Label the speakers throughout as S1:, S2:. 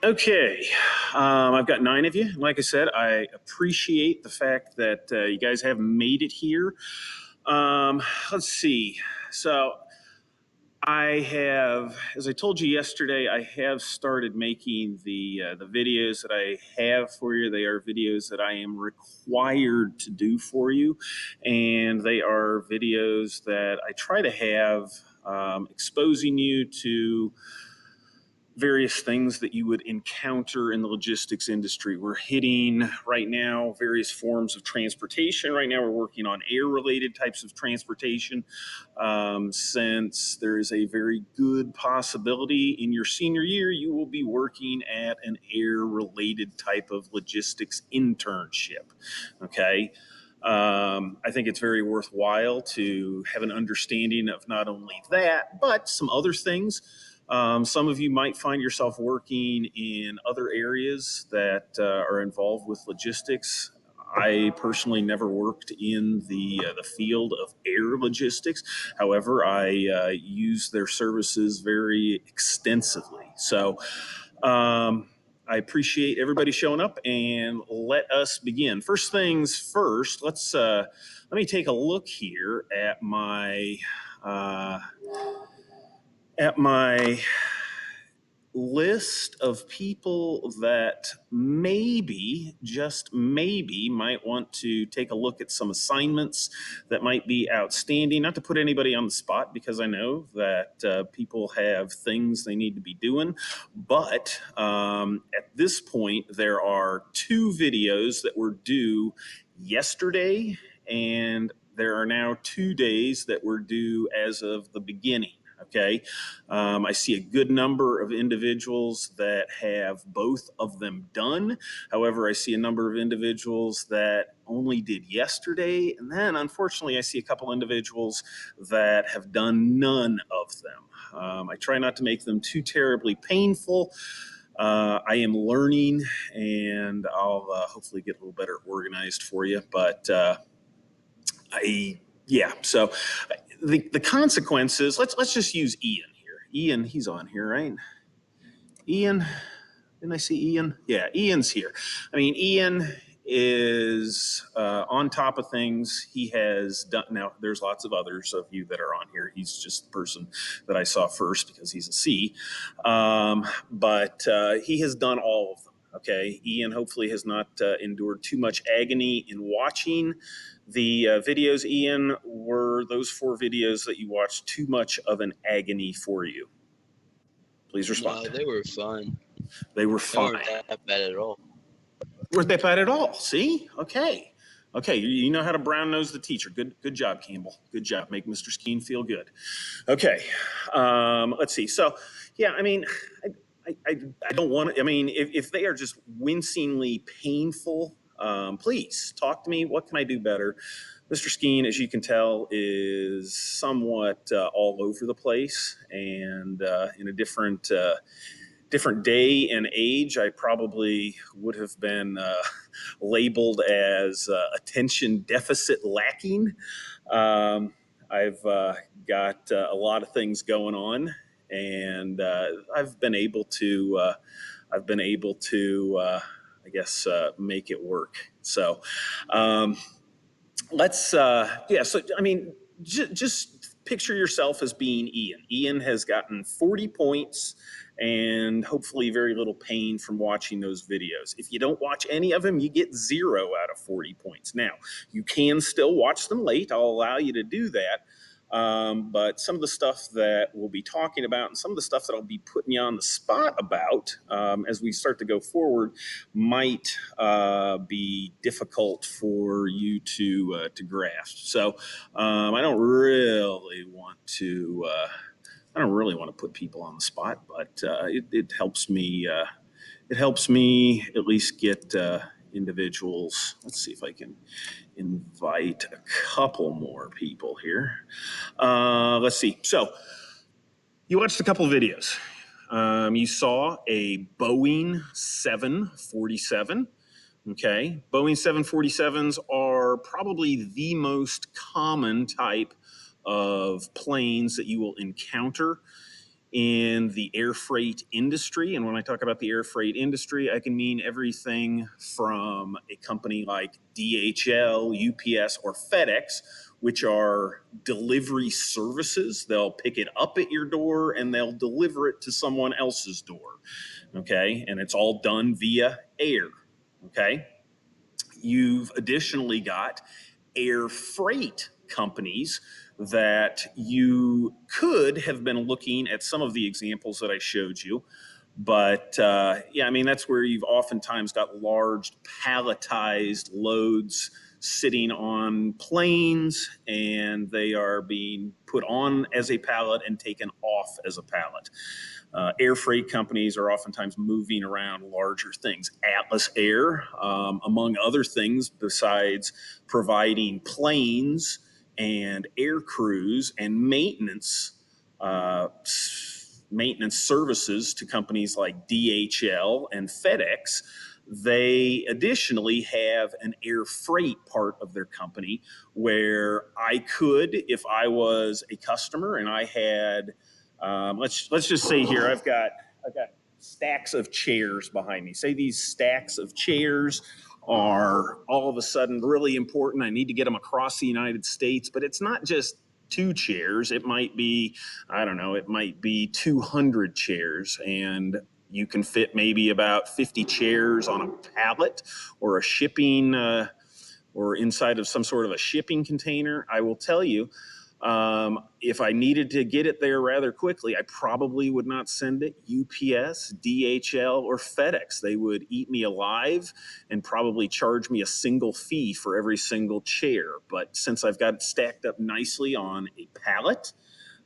S1: Okay, I've got 9 of you. Like I said, I appreciate the fact that you guys have made it here. Let's see. So I have, as I told you yesterday, I have started making the videos that I have for you. They are videos that I am required to do for you, and they are videos that I try to have exposing you to various things that you would encounter in the logistics industry. We're hitting right now various forms of transportation. Right now, we're working on air related types of transportation, since there is a very good possibility in your senior year you will be working at an air related type of logistics internship. Okay. I think it's very worthwhile to have an understanding of not only that, but some other things. Some of you might find yourself working in other areas that are involved with logistics. I personally never worked in the field of air logistics. However, I use their services very extensively. So I appreciate everybody showing up, and let us begin. First things first, let me take a look here uh, at my list of people that maybe, just maybe, might want to take a look at some assignments that might be outstanding. Not to put anybody on the spot, because I know that people have things they need to be doing. But at this point, there are 2 videos that were due yesterday, and there are now 2 days that were due as of the beginning. Okay. I see a good number of individuals that have both of them done. However, I see a number of individuals that only did yesterday. And then, unfortunately, I see a couple individuals that have done none of them. I try not to make them too terribly painful. I am learning, and I'll hopefully get a little better organized for you. But yeah, so the consequences. Let's just use Ian here. Ian, he's on here, right? Ian, didn't I see Ian? Yeah, Ian's here. I mean, Ian is on top of things. He has done. Now, there's lots of others of you that are on here. He's just the person that I saw first because he's a C. But he has done all of them. Okay, Ian hopefully has not endured too much agony in watching the videos. Ian, were those 4 videos that you watched too much of an agony for you? Please
S2: No,
S1: respond.
S2: they were fun.
S1: They were
S2: They weren't
S1: fine.
S2: that bad at all.
S1: Weren't that bad at all? See? Okay. Okay, you know how to brown nose the teacher. Good job, Campbell. Good job. Make Mr. Skeen feel good. Okay, let's see. So, yeah, I mean, I don't want to. I mean, if they are just wincingly painful, please talk to me. What can I do better? Mr. Skeen, as you can tell, is somewhat all over the place, and in a different day and age, I probably would have been labeled as attention deficit lacking. I've got a lot of things going on, and I've been able to, I guess, make it work. So, um, yeah. So, I mean, just picture yourself as being Ian. Ian has gotten 40 points and hopefully very little pain from watching those videos. If you don't watch any of them, you get 0 out of 40 points. Now, you can still watch them late. I'll allow you to do that. But some of the stuff that we'll be talking about and some of the stuff that I'll be putting you on the spot about as we start to go forward might be difficult for you to grasp. So I don't really want to. I don't really want to put people on the spot, but it helps me. It helps me at least get individuals. Let's see if I can invite a couple more people here. Let's see. So you watched a couple of videos. You saw a Boeing 747. Okay. Boeing 747s are probably the most common type of planes that you will encounter in the air freight industry. And when I talk about the air freight industry, I can mean everything from a company like DHL, UPS, or FedEx, which are delivery services. They'll pick it up at your door and they'll deliver it to someone else's door. Okay. And it's all done via air. Okay. You've additionally got air freight companies that you could have been looking at some of the examples that I showed you. But yeah, I mean, that's where you've oftentimes got large palletized loads sitting on planes and they are being put on as a pallet and taken off as a pallet. Air freight companies are oftentimes moving around larger things. Atlas Air, among other things, besides providing planes and air crews and maintenance services to companies like DHL and FedEx, they additionally have an air freight part of their company where I could, if I was a customer and I had, let's just say here, I've got stacks of chairs behind me. Say these stacks of chairs are all of a sudden really important. I need to get them across the United States, but it's not just 2 chairs. It might be, I don't know, it might be 200 chairs, and you can fit maybe about 50 chairs on a pallet or a shipping or inside of some sort of a shipping container. I will tell you, if I needed to get it there rather quickly, I probably would not send it UPS, DHL, or FedEx. They would eat me alive and probably charge me a single fee for every single chair. But since I've got it stacked up nicely on a pallet,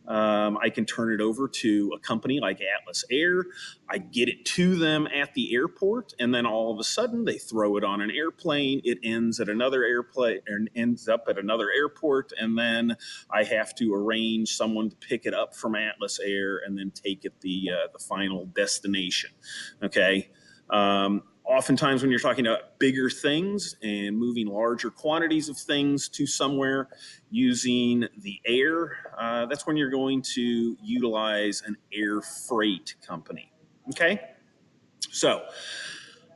S1: I can turn it over to a company like Atlas Air. I get it to them at the airport, and then all of a sudden they throw it on an airplane. It ends at another airplane and ends up at another airport, and then I have to arrange someone to pick it up from Atlas Air and then take it the final destination. Okay. Oftentimes, when you're talking about bigger things and moving larger quantities of things to somewhere using the air, that's when you're going to utilize an air freight company. Okay, so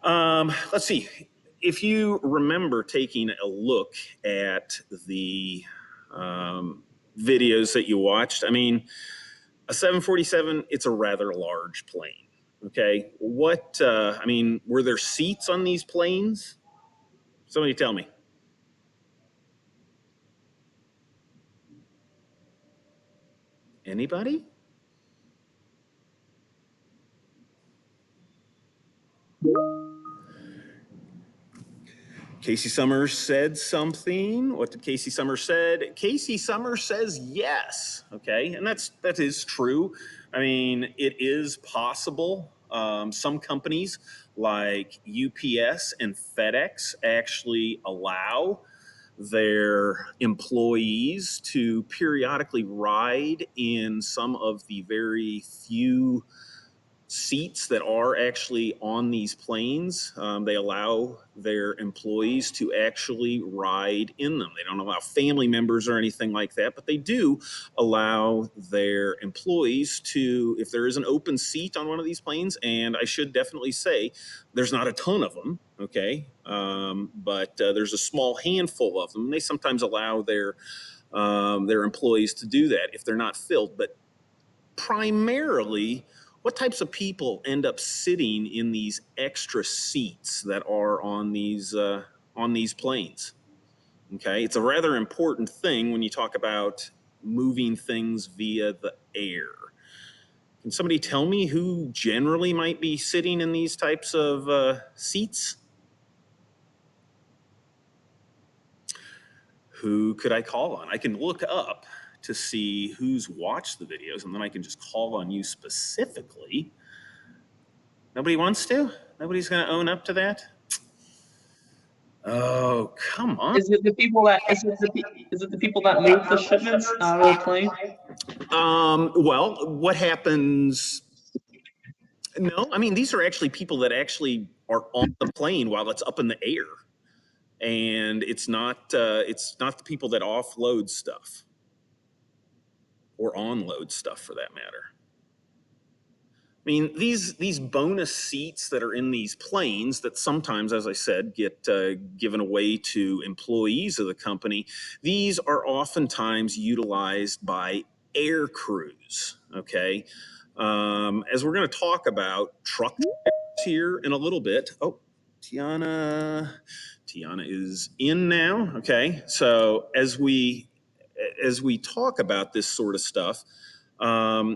S1: let's see. If you remember taking a look at the videos that you watched, I mean, a 747, it's a rather large plane. Okay, I mean, were there seats on these planes? Somebody tell me. Anybody? Casey Summers said something. What did Casey Summers said? Casey Summers says yes. Okay, and that is true. I mean, it is possible. Some companies like UPS and FedEx actually allow their employees to periodically ride in some of the very few seats that are actually on these planes. They allow their employees to actually ride in them. They don't allow family members or anything like that, but they do allow their employees to, if there is an open seat on one of these planes, and I should definitely say there's not a ton of them, okay, but there's a small handful of them. They sometimes allow their employees to do that if they're not filled, but primarily, what types of people end up sitting in these extra seats that are on these planes? Okay, it's a rather important thing when you talk about moving things via the air. Can somebody tell me who generally might be sitting in these types of seats? Who could I call on? I can look up to see who's watched the videos, and then I can just call on you specifically. Nobody wants to? Nobody's going to own up to that? Oh, come on.
S2: Is it the people that move the shipments out of the plane?
S1: Well, what happens? No, I mean, these are actually people that actually are on the plane while it's up in the air. And it's not the people that offload stuff or onload stuff for that matter. mean, these bonus seats that are in these planes that sometimes, as I said, get given away to employees of the company, these are oftentimes utilized by air crews. Okay, as we're going to talk about truck here in a little bit. Oh, Tiana is in now. Okay, so as we talk about this sort of stuff,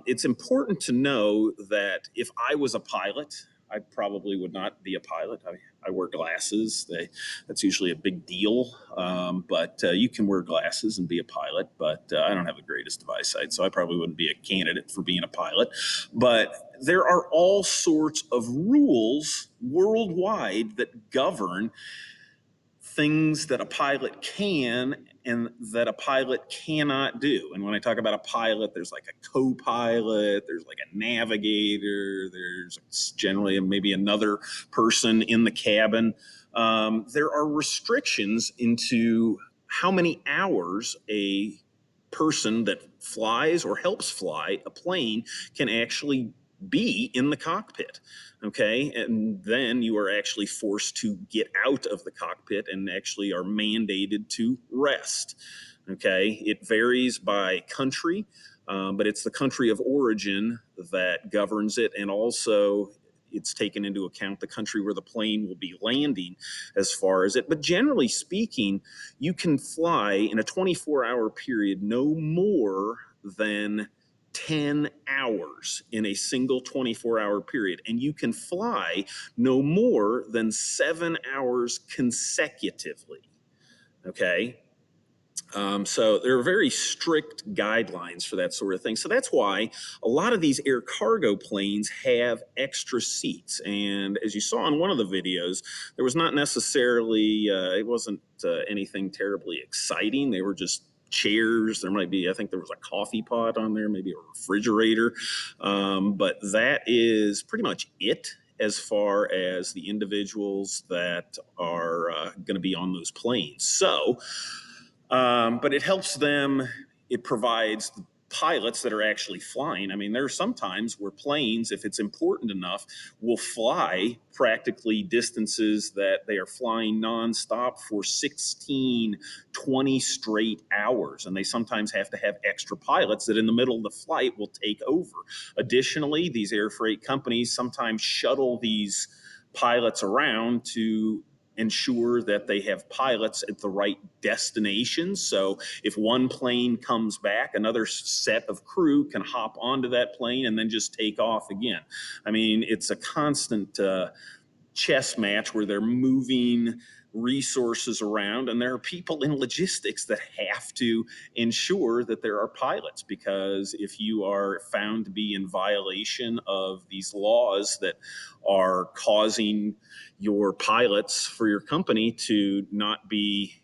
S1: it's important to know that if I was a pilot, I probably would not be a pilot. I wear glasses. That's usually a big deal. But you can wear glasses and be a pilot. But I don't have the greatest of eyesight, so I probably wouldn't be a candidate for being a pilot. But there are all sorts of rules worldwide that govern things that a pilot can and that a pilot cannot do. And when I talk about a pilot, there's like a co-pilot, there's like a navigator, there's generally maybe another person in the cabin. There are restrictions into how many hours a person that flies or helps fly a plane can actually be in the cockpit. Okay, and then you are actually forced to get out of the cockpit and actually are mandated to rest. Okay, it varies by country, but it's the country of origin that governs it, and also it's taken into account the country where the plane will be landing as far as it. But generally speaking, you can fly in a 24-hour period no more than 10 hours in a single 24-hour period, and you can fly no more than 7 hours consecutively. Okay, so there are very strict guidelines for that sort of thing. So that's why a lot of these air cargo planes have extra seats. And as you saw in one of the videos, there was not necessarily, it wasn't anything terribly exciting. They were just chairs. There might be, I think there was a coffee pot on there, maybe a refrigerator. But that is pretty much it as far as the individuals that are going to be on those planes. So, but it helps them, it provides the pilots that are actually flying. I mean, there are some times where planes, if it's important enough, will fly practically distances that they are flying nonstop for 16, 20 straight hours. And they sometimes have to have extra pilots that in the middle of the flight will take over. Additionally, these air freight companies sometimes shuttle these pilots around to ensure that they have pilots at the right destinations. So if one plane comes back, another set of crew can hop onto that plane and then just take off again. I mean, it's a constant chess match where they're moving resources around, and there are people in logistics that have to ensure that there are pilots, because if you are found to be in violation of these laws that are causing your pilots for your company to not be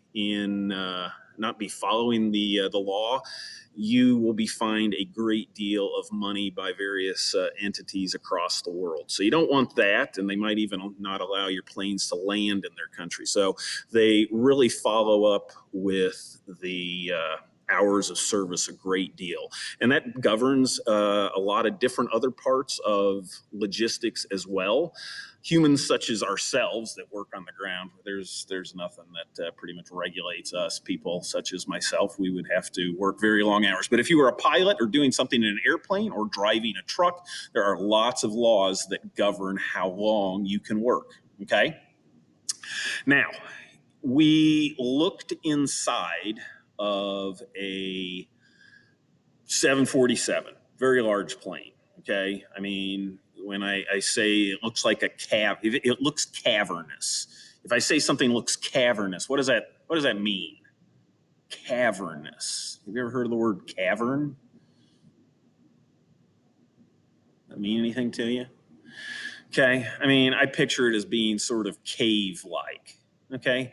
S1: following the law, you will be fined a great deal of money by various entities across the world. So you don't want that, and they might even not allow your planes to land in their country. So they really follow up with the hours of service a great deal, and that governs a lot of different other parts of logistics as well. Humans such as ourselves that work on the ground, there's nothing that pretty much regulates us. People such as myself, we would have to work very long hours. But if you were a pilot or doing something in an airplane or driving a truck, there are lots of laws that govern how long you can work. Okay, now we looked inside of a 747, very large plane. Okay, I mean, when I say it looks like it looks cavernous. If I say something looks cavernous, what does that mean? Cavernous. Have you ever heard of the word cavern? That mean anything to you? Okay, I mean, I picture it as being sort of cave-like. Okay,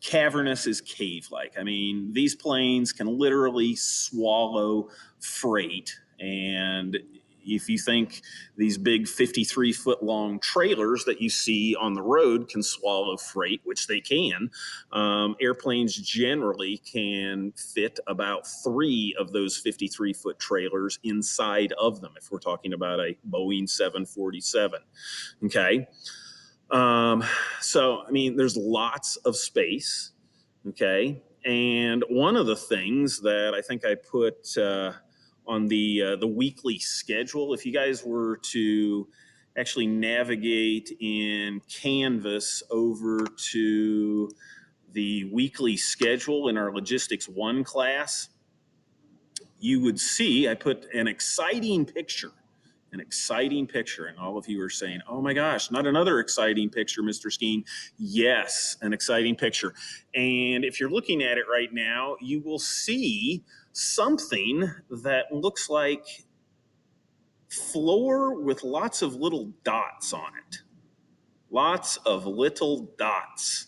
S1: cavernous is cave-like. I mean, these planes can literally swallow freight, and if you think these big 53-foot long trailers that you see on the road can swallow freight, which they can, airplanes generally can fit about 3 of those 53-foot trailers inside of them if we're talking about a Boeing 747. Okay. So, I mean, there's lots of space. Okay. And one of the things that I think I put on the weekly schedule, if you guys were to actually navigate in Canvas over to the weekly schedule in our Logistics 1 class, you would see I put an exciting picture. And all of you are saying, oh my gosh, not another exciting picture, Mr. Skeen. Yes, an exciting picture. And if you're looking at it right now, you will see something that looks like floor with lots of little dots on it. Lots of little dots.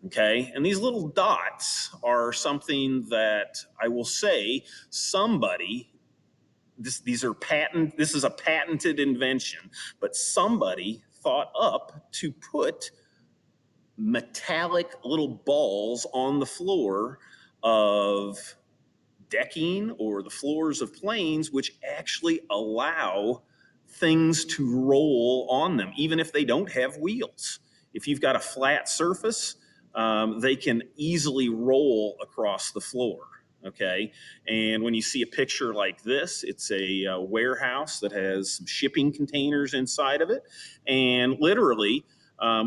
S1: Okay. And these little dots are something that I will say somebody, this is a patented invention, but somebody thought up to put metallic little balls on the floor of decking or the floors of planes, which actually allow things to roll on them, even if they don't have wheels. If you've got a flat surface, they can easily roll across the floor. Okay. And when you see a picture like this, it's a warehouse that has some shipping containers inside of it. And literally,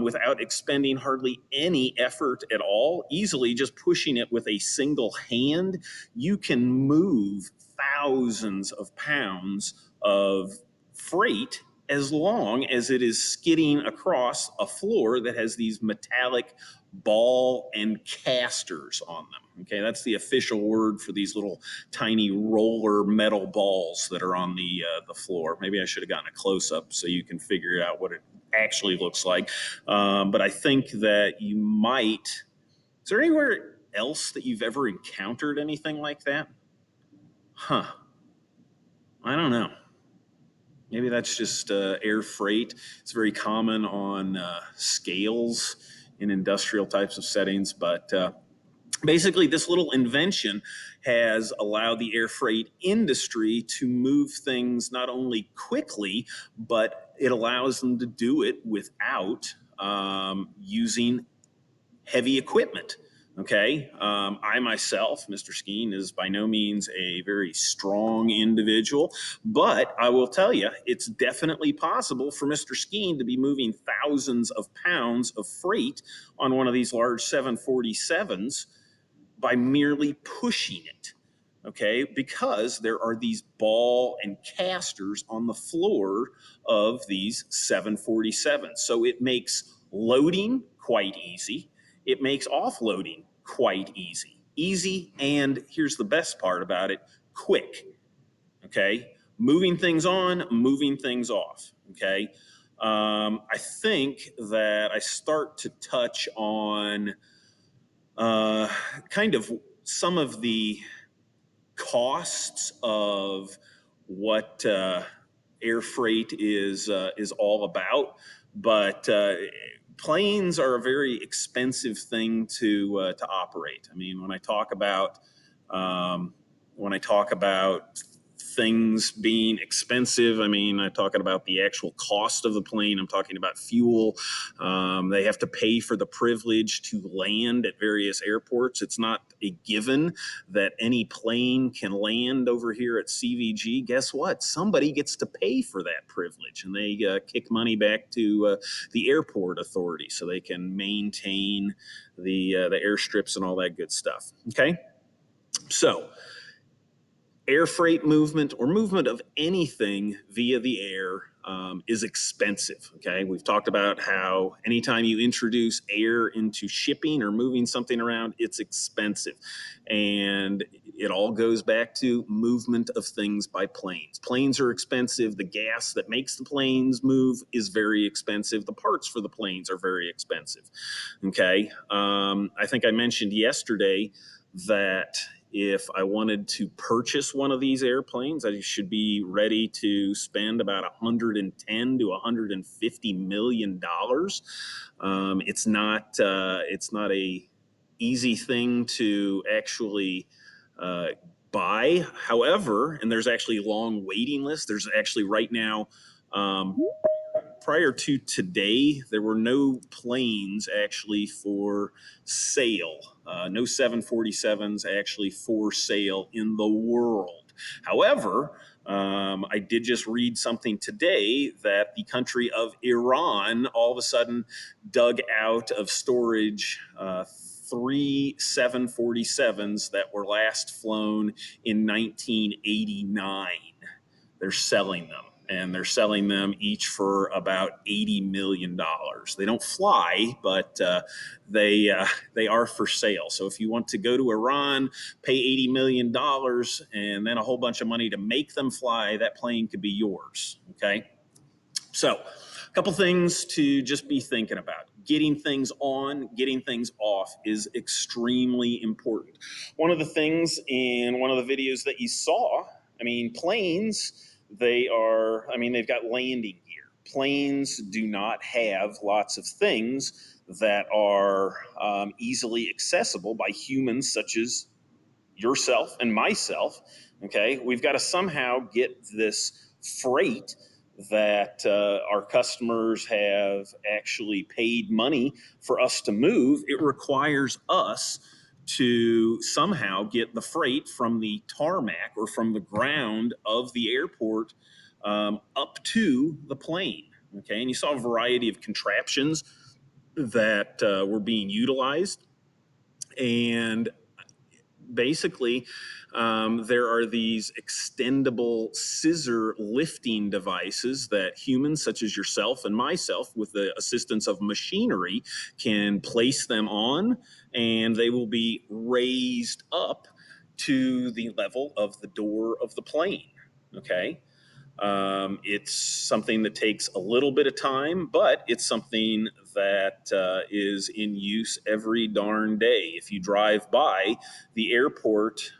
S1: without expending hardly any effort at all, easily just pushing it with a single hand, you can move thousands of pounds of freight as long as it is skidding across a floor that has these metallic ball and casters on them. Okay, that's the official word for these little tiny roller metal balls that are on the floor. Maybe I should have gotten a close up so you can figure out what it actually looks like. But I think that you might. Is there anywhere else that you've ever encountered anything like that? Huh. I don't know. Maybe that's just air freight. It's very common on scales in industrial types of settings, but basically this little invention has allowed the air freight industry to move things not only quickly, but it allows them to do it without using heavy equipment. Okay. I myself, Mr. Skeen, is by no means a very strong individual, but I will tell you, it's definitely possible for Mr. Skeen to be moving thousands of pounds of freight on one of these large 747s by merely pushing it. Okay, because there are these ball and casters on the floor of these 747s. So it makes loading quite easy. It makes offloading quite easy. Easy, and here's the best part about it, quick. Okay, moving things on, moving things off. Okay, I think that I start to touch on kind of some of the costs of what air freight is all about, but planes are a very expensive thing to operate. I mean, when I talk about things being expensive, I mean, I'm talking about the actual cost of the plane. I'm talking about fuel. They have to pay for the privilege to land at various airports. It's not a given that any plane can land over here at CVG. Guess what? Somebody gets to pay for that privilege, and they kick money back to the airport authority so they can maintain the airstrips and all that good stuff. Okay, so air freight movement or movement of anything via the air is expensive. Okay, we've talked about how anytime you introduce air into shipping or moving something around, it's expensive. And it all goes back to movement of things by planes. Planes are expensive. The gas that makes the planes move is very expensive. The parts for the planes are very expensive. Okay, I think I mentioned yesterday that if I wanted to purchase one of these airplanes, I should be ready to spend about 110 to 150 million dollars. It's not a easy thing to actually buy. However, and there's actually long waiting lists. There's actually right now, prior to today, there were no planes actually for sale. No 747s actually for sale in the world. However, I did just read something today that the country of Iran all of a sudden dug out of storage three 747s that were last flown in 1989. They're selling them, and they're selling them each for about $80 million. They don't fly, but they are for sale. So if you want to go to Iran, pay $80 million and then a whole bunch of money to make them fly, that plane could be yours. Okay. So a couple things to just be thinking about. Getting things on, getting things off is extremely important. One of the things in one of the videos that you saw, I mean, planes, they've got landing gear. Planes do not have lots of things that are easily accessible by humans such as yourself and myself. Okay, we've got to somehow get this freight that our customers have actually paid money for us to move. It requires us to somehow get the freight from the tarmac or from the ground of the airport up to the plane. Okay, and you saw a variety of contraptions that were being utilized. And basically, there are these extendable scissor lifting devices that humans such as yourself and myself, with the assistance of machinery, can place them on, and they will be raised up to the level of the door of the plane. Okay. It's something that takes a little bit of time, but it's something that is in use every darn day. If you drive by the airport,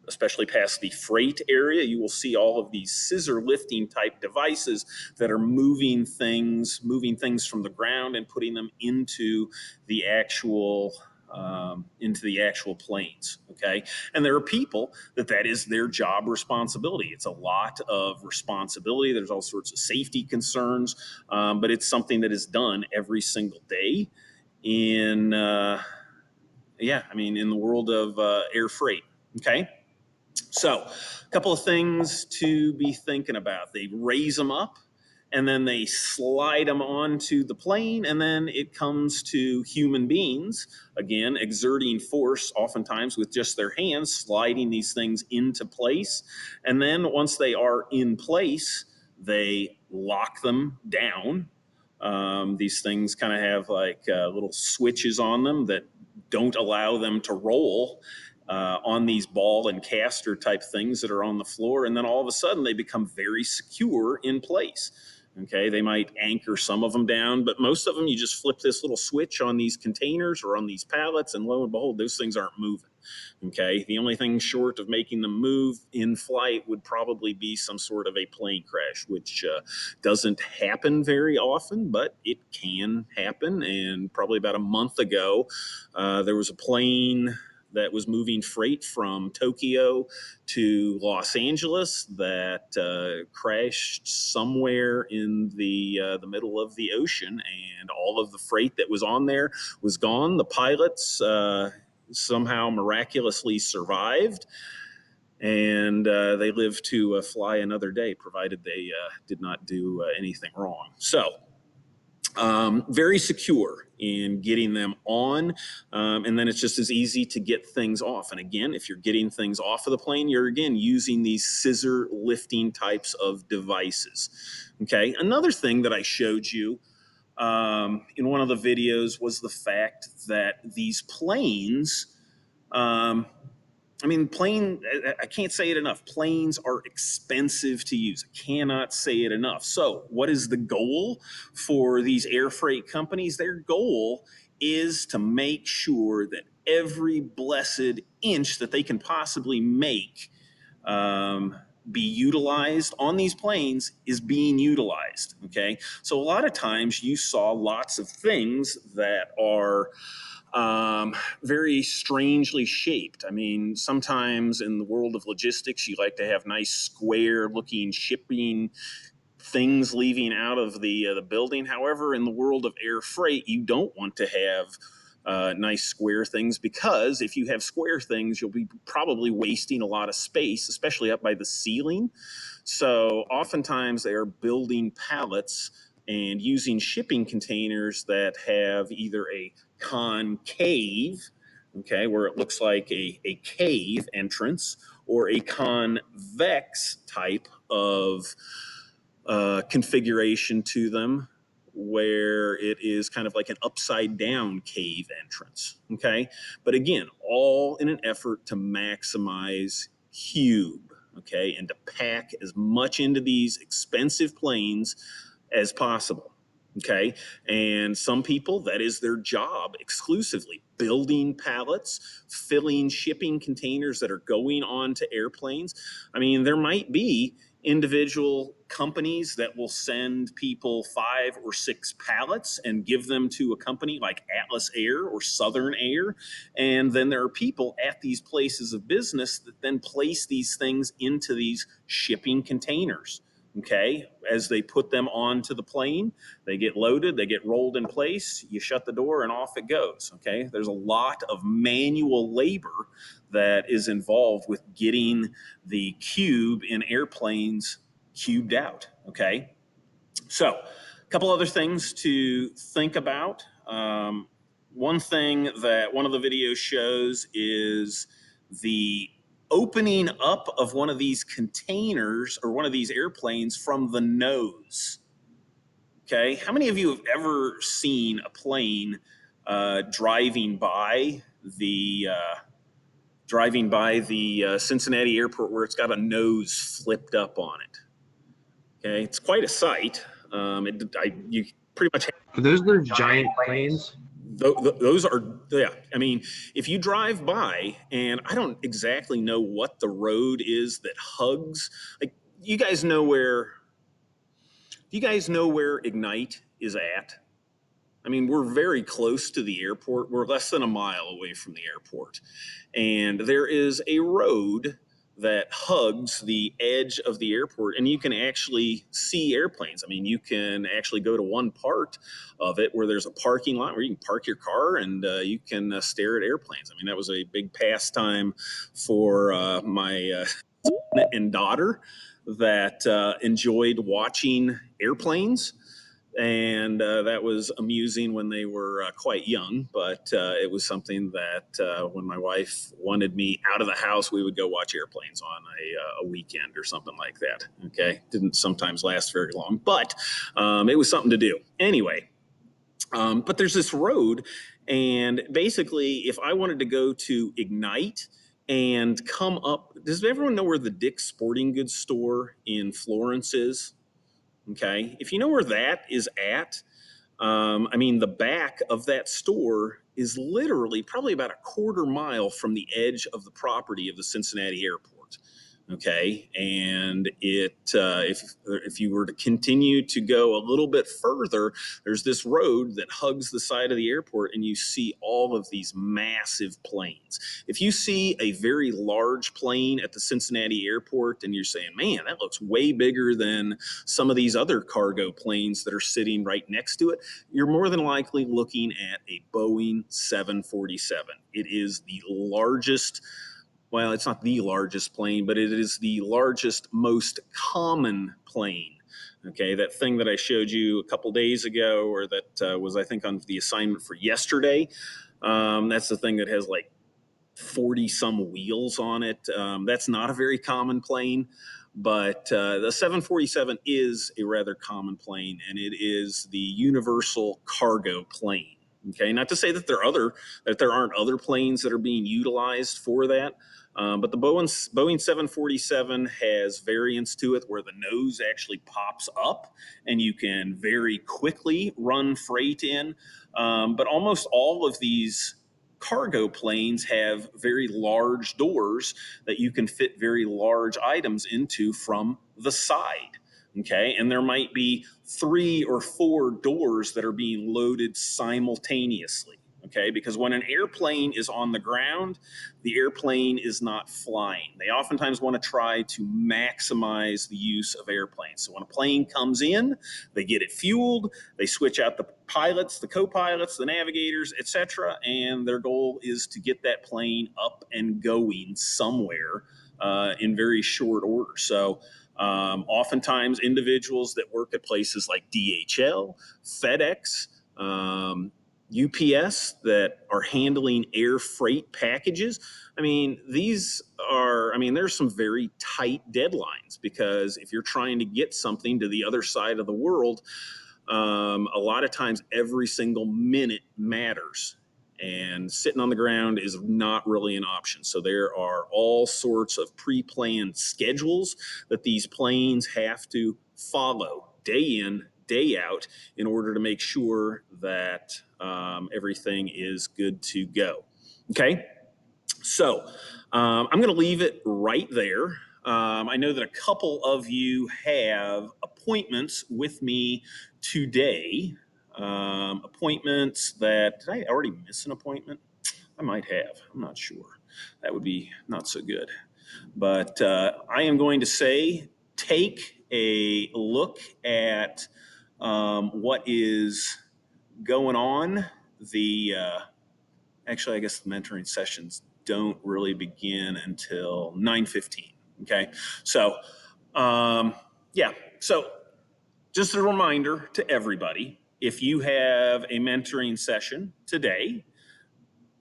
S1: especially past the freight area, you will see all of these scissor lifting type devices that are moving things from the ground and putting them into the actual planes. Okay. And there are people that is their job responsibility. It's a lot of responsibility. There's all sorts of safety concerns, but it's something that is done every single day in the world of air freight. Okay. So a couple of things to be thinking about. They raise them up, and then they slide them onto the plane, and then it comes to human beings, again, exerting force, oftentimes with just their hands, sliding these things into place. And then once they are in place, they lock them down. These things kind of have like little switches on them that don't allow them to roll on these ball and caster type things that are on the floor. And then all of a sudden they become very secure in place. Okay, they might anchor some of them down, but most of them, you just flip this little switch on these containers or on these pallets, and lo and behold, those things aren't moving. Okay, the only thing short of making them move in flight would probably be some sort of a plane crash, which doesn't happen very often, but it can happen. And probably about a month ago, there was a plane that was moving freight from Tokyo to Los Angeles that crashed somewhere in the middle of the ocean, and all of the freight that was on there was gone. The pilots somehow miraculously survived, and they lived to fly another day, provided they did not do anything wrong. So very secure in getting them on, and then it's just as easy to get things off. And again, if you're getting things off of the plane, you're again using these scissor lifting types of devices. Okay, another thing that I showed you in one of the videos was the fact that these planes, I can't say it enough. Planes are expensive to use. I cannot say it enough. So what is the goal for these air freight companies? Their goal is to make sure that every blessed inch that they can possibly make be utilized on these planes is being utilized. Okay. So a lot of times you saw lots of things that are very strangely shaped. I mean, sometimes in the world of logistics, you like to have nice square looking shipping things leaving out of the building. However, in the world of air freight, you don't want to have nice square things, because if you have square things, you'll be probably wasting a lot of space, especially up by the ceiling. So oftentimes they are building pallets and using shipping containers that have either a concave, okay, where it looks like a cave entrance, or a convex type of configuration to them, where it is kind of like an upside down cave entrance. Okay. But again, all in an effort to maximize cube. Okay. And to pack as much into these expensive planes as possible. Okay. And some people, that is their job exclusively, building pallets, filling shipping containers that are going on to airplanes. I mean, there might be individual companies that will send people 5 or 6 pallets and give them to a company like Atlas Air or Southern Air. And then there are people at these places of business that then place these things into these shipping containers. Okay, as they put them onto the plane, they get loaded, they get rolled in place, you shut the door, and off it goes. Okay, there's a lot of manual labor that is involved with getting the cube in airplanes cubed out. Okay, so a couple other things to think about. One thing that one of the videos shows is the opening up of one of these containers or one of these airplanes from the nose. Okay, how many of you have ever seen a plane driving by the Cincinnati airport where it's got a nose flipped up on it? Okay, it's quite a sight. You pretty much
S3: Are those their giant planes?
S1: those are, yeah. I mean, if you drive by, and I don't exactly know what the road is that hugs, like, you guys know where Ignite is at? I mean, we're very close to the airport. We're less than a mile away from the airport. And there is a road that hugs the edge of the airport, and you can actually see airplanes. I mean, you can actually go to one part of it where there's a parking lot where you can park your car, and you can stare at airplanes. I mean, that was a big pastime for my son and daughter that enjoyed watching airplanes. And that was amusing when they were quite young, but it was something that when my wife wanted me out of the house, we would go watch airplanes on a weekend or something like that. Okay, didn't sometimes last very long, but it was something to do anyway. But there's this road, and basically, if I wanted to go to Ignite and come up, does everyone know where the Dick's Sporting Goods store in Florence is? Okay, if you know where that is at, I mean, the back of that store is literally probably about a quarter mile from the edge of the property of the Cincinnati airport. Okay, and if you were to continue to go a little bit further, there's this road that hugs the side of the airport, and you see all of these massive planes. If you see a very large plane at the Cincinnati airport and you're saying, man, that looks way bigger than some of these other cargo planes that are sitting right next to it, you're more than likely looking at a Boeing 747. It is the largest, well, it's not the largest plane, but it is the largest, most common plane. Okay, that thing that I showed you a couple days ago, or that was, I think, on the assignment for yesterday. That's the thing that has like 40 some wheels on it. That's not a very common plane, but the 747 is a rather common plane, and it is the universal cargo plane. Okay, not to say that there aren't other planes that are being utilized for that. But the Boeing 747 has variants to it where the nose actually pops up and you can very quickly run freight in. But almost all of these cargo planes have very large doors that you can fit very large items into from the side. Okay. And there might be 3 or 4 doors that are being loaded simultaneously. Okay. Because when an airplane is on the ground, the airplane is not flying. They oftentimes want to try to maximize the use of airplanes. So when a plane comes in, they get it fueled, they switch out the pilots, the co-pilots, the navigators, etc., and their goal is to get that plane up and going somewhere in very short order. So oftentimes individuals that work at places like DHL, FedEx, UPS that are handling air freight packages. I mean, there's some very tight deadlines because if you're trying to get something to the other side of the world, a lot of times every single minute matters. And sitting on the ground is not really an option. So there are all sorts of pre-planned schedules that these planes have to follow day in, day out in order to make sure that everything is good to go. Okay, so I'm going to leave it right there. I know that a couple of you have appointments with me today. Appointments that, did I already miss an appointment? I might have. I'm not sure. That would be not so good. But I am going to say take a look at what is going on. Actually, I guess the mentoring sessions don't really begin until 9:15. Okay. So, yeah. So just a reminder to everybody, if you have a mentoring session today,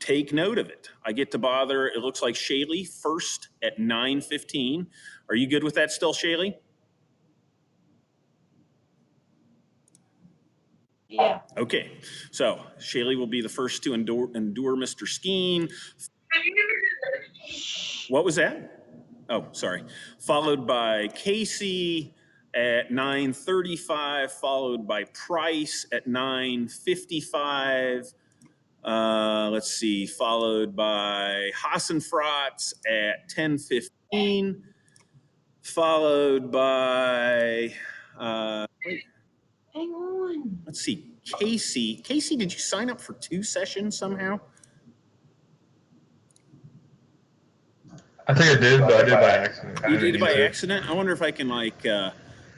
S1: take note of it. I get to bother, it looks like Shaylee first at 9:15. Are you good with that still, Shaylee?
S4: Yeah.
S1: Okay. So Shaylee will be the first to endure Mr. Skeen. What was that? Oh, sorry. Followed by Casey at 9:35, followed by Price at 9:55. Let's see, followed by Hassenfratz at 10:15, followed by
S4: Hang on.
S1: let's see, Casey. Casey, did you sign up for 2 sessions somehow?
S3: I think I did, but I did by accident.
S1: You did it by accident? I wonder if I can I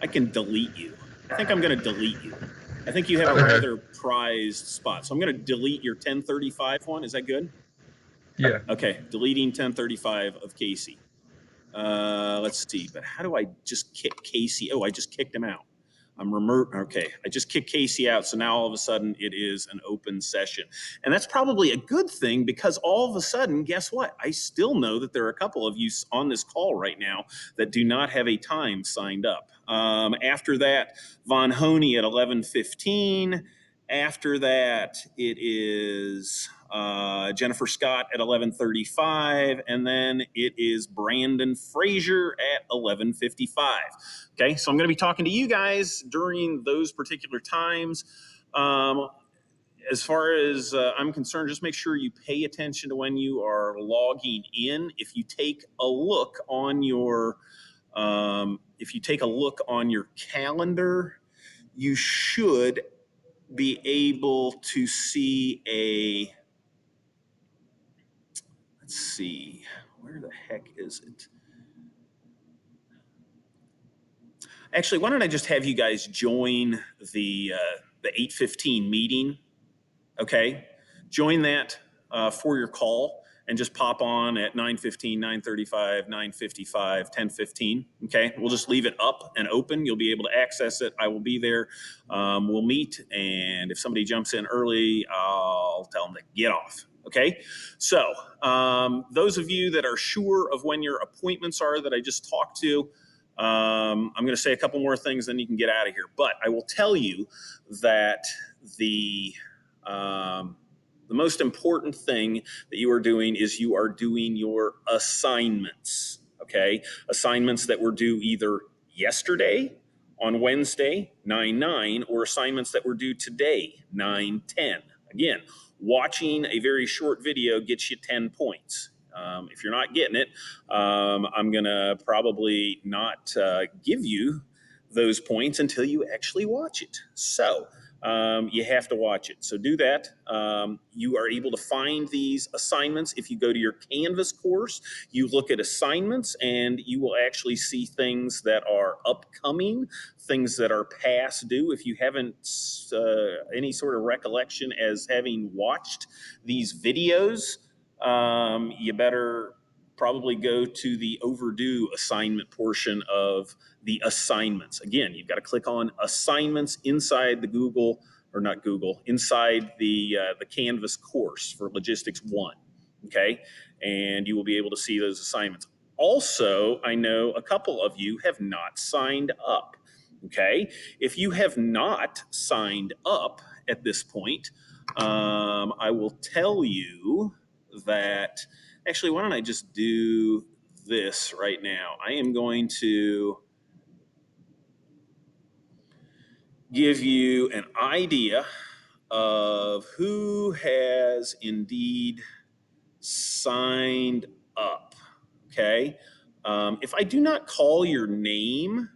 S1: can delete you. I think I'm going to delete you. I think you have a
S3: Okay.
S1: rather prized spot. So I'm going to delete your 10:35 one. Is that good?
S3: Yeah.
S1: Okay, deleting 10:35 of Casey. Let's see, but how do I just kick Casey? Oh, I just kicked him out. Okay, I just kicked Casey out, so now all of a sudden it is an open session. And that's probably a good thing because all of a sudden, guess what? I still know that there are a couple of you on this call right now that do not have a time signed up. After that, Von Honey at 11:15. After that, it is Jennifer Scott at 11:35, and then it is Brandon Frazier at 11:55. Okay, so I'm going to be talking to you guys during those particular times. As far as I'm concerned, just make sure you pay attention to when you are logging in. If you take a look on your calendar, you should be able to see a, let's see, where the heck is it? Actually, why don't I just have you guys join the 8:15 meeting? Okay, join that for your call and just pop on at 9:15, 9:35, 9:55, 10:15. Okay, we'll just leave it up and open. You'll be able to access it. I will be there. We'll meet, and if somebody jumps in early, I'll tell them to get off. Okay, so those of you that are sure of when your appointments are that I just talked to, I'm going to say a couple more things, then you can get out of here. But I will tell you that the The most important thing that you are doing is you are doing your assignments, okay? Assignments that were due either yesterday on Wednesday, 9/9, or assignments that were due today, 9/10. Again, watching a very short video gets you 10 points. If you're not getting it, I'm going to probably not give you those points until you actually watch it. So you have to watch it. So do that. You are able to find these assignments if you go to your Canvas course. You look at assignments and you will actually see things that are upcoming, things that are past due. If you haven't any sort of recollection as having watched these videos, you better probably go to the overdue assignment portion of the assignments. Again, you've got to click on assignments inside the Google, or not Google, inside the Canvas course for Logistics 1. Okay, and you will be able to see those assignments. Also, I know a couple of you have not signed up. Okay, if you have not signed up at this point, I will tell you that actually, why don't I just do this right now? I am going to give you an idea of who has indeed signed up. Okay. If I do not call your name,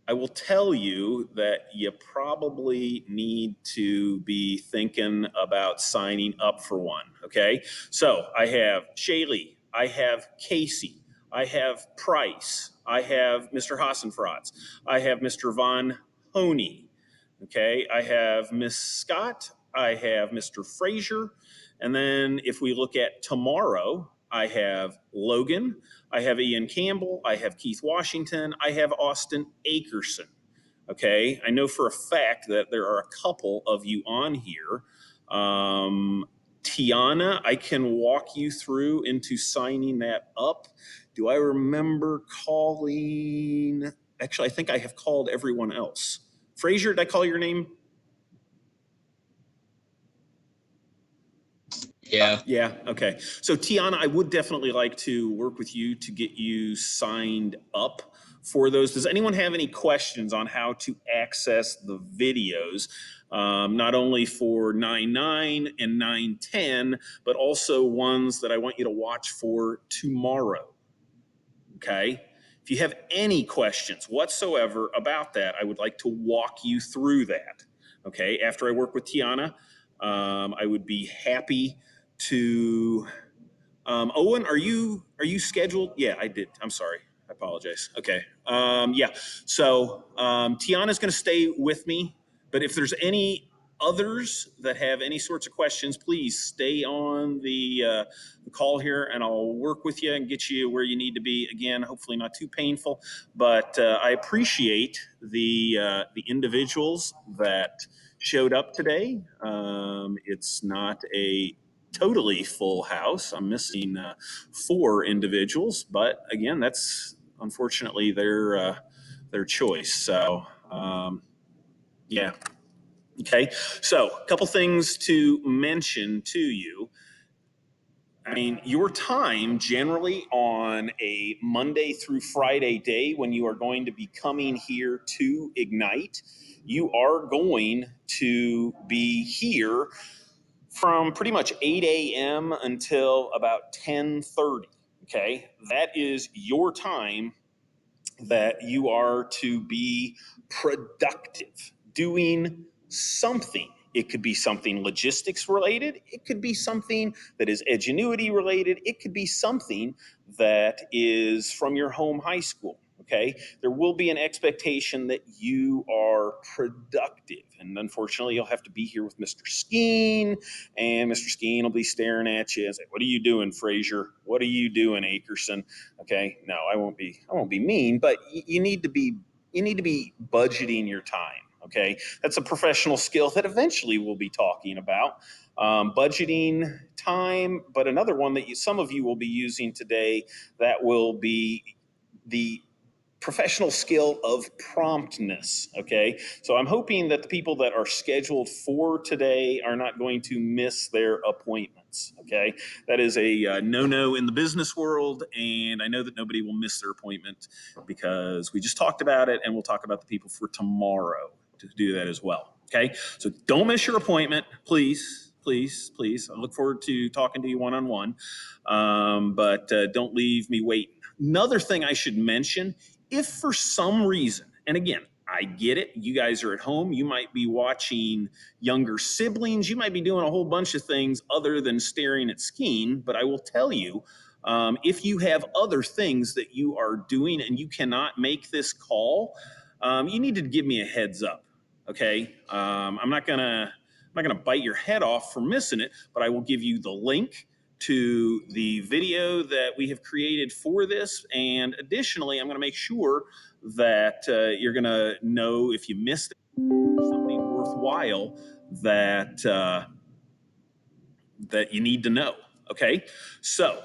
S1: I will tell you that you probably need to be thinking about signing up for one. Okay. So I have Shaylee, I have Casey, I have Price, I have Mr. Hassenfratz, I have Mr. Von Honey. Okay. I have Miss Scott, I have Mr. Frazier. And then if we look at tomorrow, I have Logan, I have Ian Campbell, I have Keith Washington, I have Austin Akerson. Okay, I know for a fact that there are a couple of you on here. Tiana, I can walk you through into signing that up. Do I remember calling? Actually, I think I have called everyone else. Frazier, did I call your name?
S2: Yeah.
S1: Yeah. Okay. So Tiana, I would definitely like to work with you to get you signed up for those. Does anyone have any questions on how to access the videos? Not only for 9/9 and 9/10, but also ones that I want you to watch for tomorrow. Okay. If you have any questions whatsoever about that, I would like to walk you through that. Okay. After I work with Tiana, I would be happy to. Owen, are you scheduled? Yeah, I did. I'm sorry. I apologize. Okay. Yeah. So Tiana's going to stay with me, but if there's any others that have any sorts of questions, please stay on the call here, and I'll work with you and get you where you need to be. Again, hopefully not too painful, but I appreciate the individuals that showed up today. It's not a totally full house. I'm missing 4 individuals, but again, that's unfortunately their choice. So yeah. Okay. So a couple things to mention to you. I mean, your time generally on a Monday through Friday day when you are going to be coming here to Ignite, you are going to be here from pretty much 8 a.m. until about 10:30. Okay, that is your time that you are to be productive, doing something. It could be something logistics related. It could be something that is Edgenuity related. It could be something that is from your home high school. Okay. There will be an expectation that you are productive. And unfortunately, you'll have to be here with Mr. Skeen, and Mr. Skeen will be staring at you and say, "What are you doing, Frazier? What are you doing, Akerson?" Okay. No, I won't be mean, but you need to be budgeting your time. Okay. That's a professional skill that eventually we'll be talking about. Budgeting time, but another one that some of you will be using today that will be the professional skill of promptness. Okay, so I'm hoping that the people that are scheduled for today are not going to miss their appointments. Okay, that is a no-no in the business world, and I know that nobody will miss their appointment because we just talked about it, and we'll talk about the people for tomorrow to do that as well. Okay, so don't miss your appointment, please, please, please. I look forward to talking to you one-on-one, but don't leave me waiting. Another thing I should mention, if for some reason, and again, I get it, you guys are at home, you might be watching younger siblings, you might be doing a whole bunch of things other than staring at skiing, but I will tell you, if you have other things that you are doing and you cannot make this call, you need to give me a heads up. Okay, I'm not gonna bite your head off for missing it, but I will give you the link to the video that we have created for this. And additionally, I'm going to make sure that you're going to know if you missed something worthwhile that that you need to know. Okay, so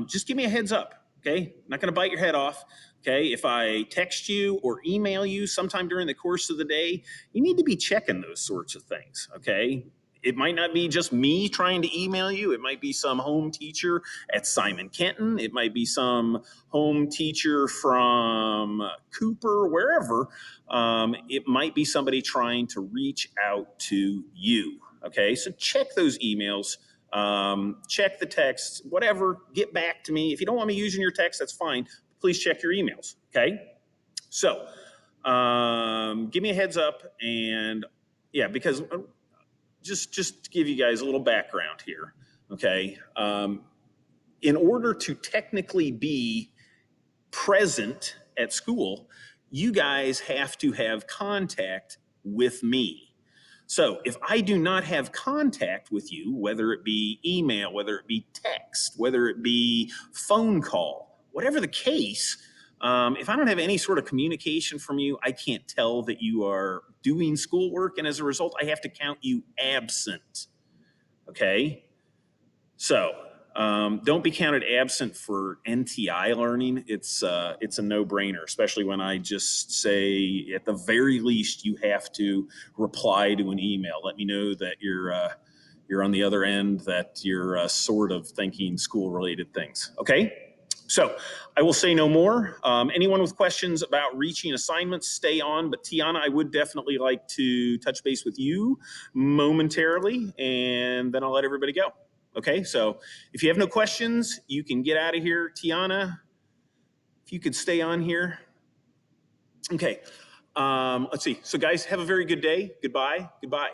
S1: just give me a heads up. Okay, I'm not going to bite your head off. Okay, if I text you or email you sometime during the course of the day, you need to be checking those sorts of things. Okay, it might not be just me trying to email you. It might be some home teacher at Simon Kenton. It might be some home teacher from Cooper, wherever. It might be somebody trying to reach out to you. Okay, so check those emails, check the texts, whatever, get back to me. If you don't want me using your text, that's fine. Please check your emails. Okay, so give me a heads up. And yeah, because just to give you guys a little background here, okay? In order to technically be present at school, you guys have to have contact with me. So if I do not have contact with you, whether it be email, whether it be text, whether it be phone call, whatever the case, if I don't have any sort of communication from you, I can't tell that you are doing schoolwork. And as a result, I have to count you absent. Okay? So don't be counted absent for NTI learning. It's a no-brainer, especially when I just say, at the very least, you have to reply to an email. Let me know that you're on the other end, that you're sort of thinking school-related things. Okay? So I will say no more. Anyone with questions about reaching assignments, stay on. But Tiana, I would definitely like to touch base with you momentarily, and then I'll let everybody go. Okay, so if you have no questions, you can get out of here. Tiana, if you could stay on here. Okay, let's see. So guys, have a very good day. Goodbye, goodbye.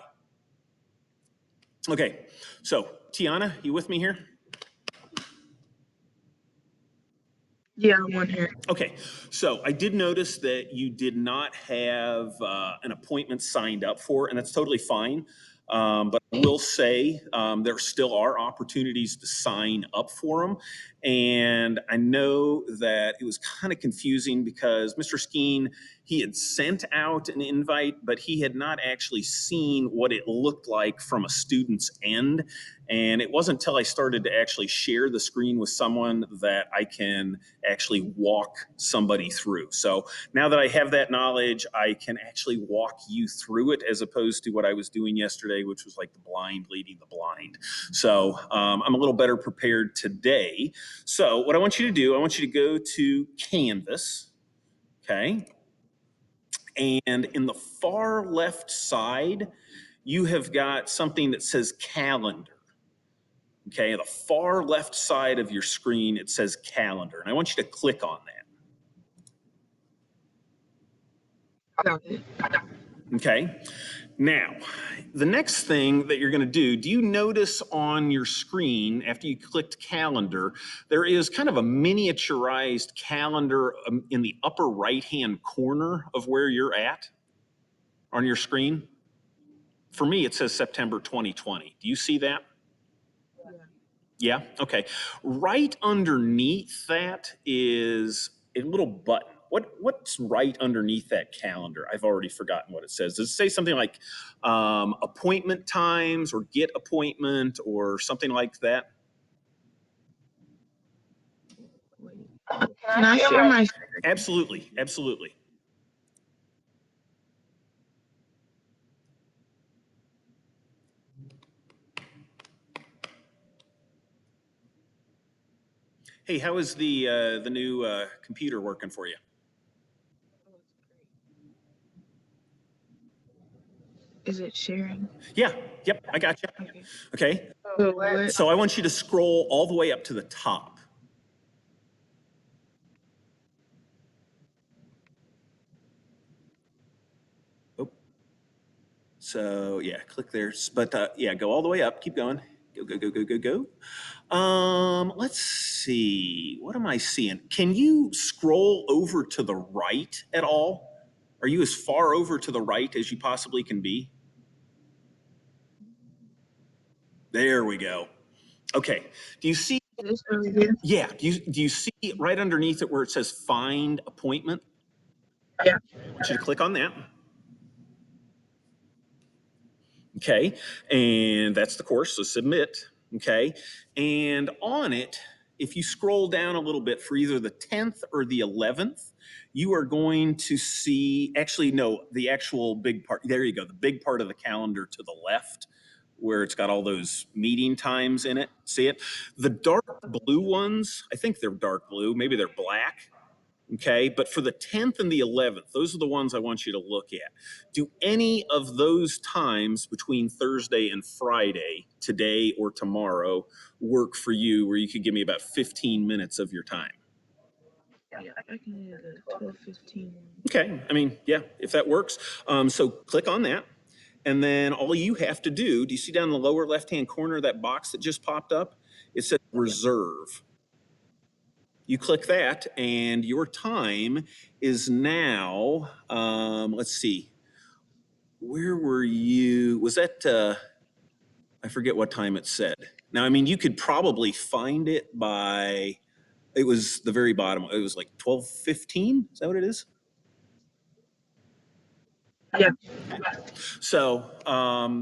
S1: Okay, so Tiana, you with me here?
S4: Yeah, I'm on here.
S1: Okay, so I did notice that you did not have an appointment signed up for, and that's totally fine. But I will say there still are opportunities to sign up for them. And I know that it was kind of confusing because Mr. Skeen, he had sent out an invite, but he had not actually seen what it looked like from a student's end. And it wasn't until I started to actually share the screen with someone that I can actually walk somebody through. So now that I have that knowledge, I can actually walk you through it as opposed to what I was doing yesterday, which was like the blind leading the blind. So I'm a little better prepared today. So what I want you to do, I want you to go to Canvas, okay? And in the far left side, you have got something that says calendar. Okay, the far left side of your screen, it says calendar. And I want you to click on that.
S4: Got it.
S1: Okay. Now, the next thing that you're going to do you notice on your screen after you clicked calendar, there is kind of a miniaturized calendar in the upper right-hand corner of where you're at on your screen? For me, it says September 2020. Do you see that?
S4: Yeah.
S1: Yeah? Okay. Right underneath that is a little button. What's right underneath that calendar? I've already forgotten what it says. Does it say something like appointment times or get appointment or something like that?
S4: Wait. Can I share my?
S1: Absolutely, absolutely. Hey, how is the new computer working for you?
S4: Is it sharing?
S1: Yeah, yep, I got you.
S4: Okay.
S1: Okay,
S4: So what?
S1: so I want you to scroll all the way up to the top. Oh, so yeah, click there. But yeah, go all the way up. Keep going. Go, go, go, go, go, go. Let's see. What am I seeing? Can you scroll over to the right at all? Are you as far over to the right as you possibly can be? There we go. Okay. Do you see?
S4: This over here?
S1: Yeah. Do you see right underneath it where it says find appointment?
S4: Yeah.
S1: I want you to click on that. Okay. And that's the course. So submit. Okay. And on it, if you scroll down a little bit for either the 10th or the 11th, you are going to see, actually, no, the actual big part. There you go. The big part of the calendar to the left, where it's got all those meeting times in it. See it? The dark blue ones, I think they're dark blue. Maybe they're black. Okay. But for the 10th and the 11th, those are the ones I want you to look at. Do any of those times between Thursday and Friday, today or tomorrow, work for you where you could give me about 15 minutes of your time?
S4: Yeah, I can do the 12:15.
S1: Okay. I mean, yeah, if that works. So click on that. And then all you have to do you see down in the lower left-hand corner that box that just popped up? It says reserve. You click that, and your time is now, let's see, where were you? Was that, I forget what time it said. Now, I mean, you could probably find it by, it was the very bottom. It was like 12:15. Is that what it is?
S4: Yeah.
S1: So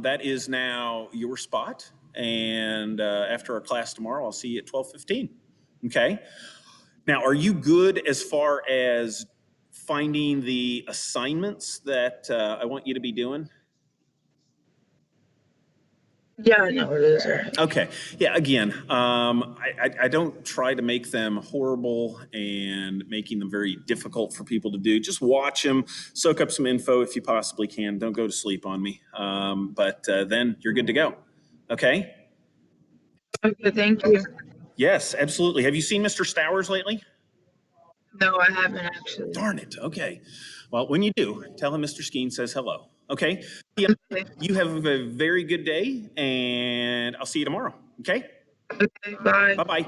S1: that is now your spot. And after our class tomorrow, I'll see you at 12:15. Okay. Now, are you good as far as finding the assignments that I want you to be doing?
S4: Yeah, I know what it is. Right.
S1: Okay. Yeah. Again, I don't try to make them horrible and making them very difficult for people to do. Just watch them, soak up some info if you possibly can. Don't go to sleep on me. But then you're good to go. Okay.
S4: Okay, thank you.
S1: Yes, absolutely. Have you seen Mr. Stowers lately?
S4: No, I haven't actually.
S1: Darn it. Okay. Well, when you do, tell him Mr. Skeen says hello. Okay. Yeah.
S4: Okay.
S1: You have a very good day, and I'll see you tomorrow. Okay.
S4: Okay, bye.
S1: Bye bye.